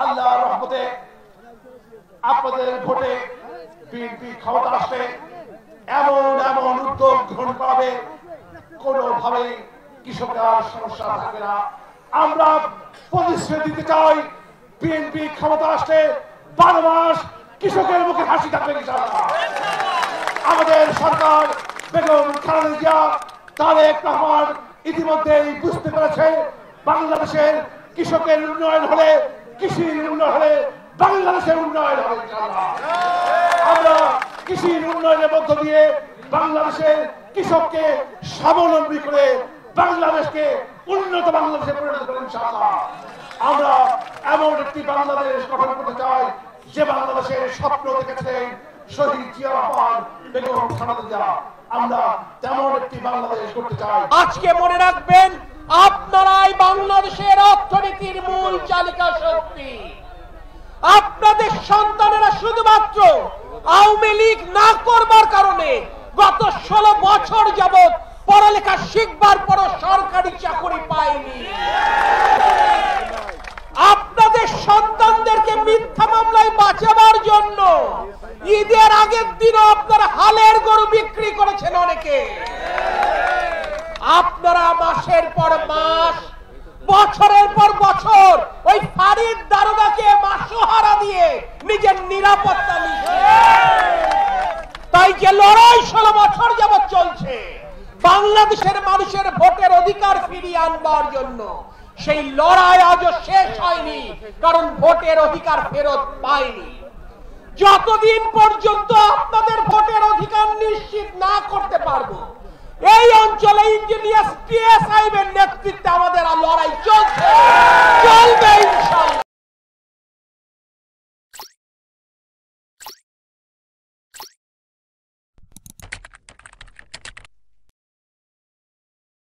আল্লাহর রহমতে আপনাদের ভোটে বিএনপি ক্ষমতা আসবে, এমন এমন উদ্যোগ গ্রহণ করাবে কোনোভাবেই কৃষকের সমস্যা থাকবে না। আমরা প্রতিশ্রুতি দিতে চাই, বিএনপি ক্ষমতা আসলে 12 মাস কৃষকের মুখে হাসি থাকবে ইনশাআল্লাহ। আমাদের সরকার বেগম খালেদা জিয়া, তারেক রহমান ইতিমধ্যেই বুঝতে পেরেছে বাংলাদেশের কৃষকের উন্নয়ন হলে, কৃষির উন্নয়ন হলে বাংলাদেশের উন্নয়ন হবে ইনশাআল্লাহ। আমরা কৃষির উন্নয়নের মধ্য দিয়ে বাংলাদেশের কৃষককে স্বাবলম্বী করে বাংলাদেশকে উন্নত বাংলাদেশে পরিণত করব ইনশাআল্লাহ। আমরা এমন একটি বাংলাদেশ গঠন করতে চাই যে বাংলাদেশের স্বপ্ন দেখেছেন শহীদ জিয়া রহমান, বেগম খালেদা জিয়া। আমরা তেমন একটি বাংলাদেশ করতে চাই। আজকে মনে রাখবেন, আপনারাই বাংলাদেশের অর্থনীতির মূল চালিকা শক্তি। আপনাদের সন্তানেরা শুধুমাত্র আওয়ামী লীগ না করবার কারণে গত 16 বছর যাবৎ পড়ালেখা শিখবার পরও সরকারি চাকরি পায়নি। আপনাদের সন্তানদেরকে মিথ্যা মামলায় বাঁচাবার জন্য ঈদের আগের দিনও আপনারা হালের গরু বিক্রি করেছেন অনেকে। আপনারা মাসের পর মাস, বছরের পর বছর ওই ফারিদ দারোগাকে মাসোহারা দিয়ে নিজের নিরাপত্তা নিচ্ছে। তাই যে লড়াই 16 বছর যাবৎ চলছে বাংলাদেশের মানুষের ভোটের অধিকার ফিরিয়ে আনবার জন্য, সেই লড়াই আজও শেষ হয়নি, কারণ ভোটের অধিকার ফেরত পায়নি। যতদিন পর্যন্ত আপনাদের ভোটের অধিকার নিশ্চিত না করতে পারবো, এই অঞ্চলে ইঞ্জিনিয়ার টিএস সাহেবের নেতৃত্বে আমাদের লড়াই চলছে, চলবে ইনশাআল্লাহ।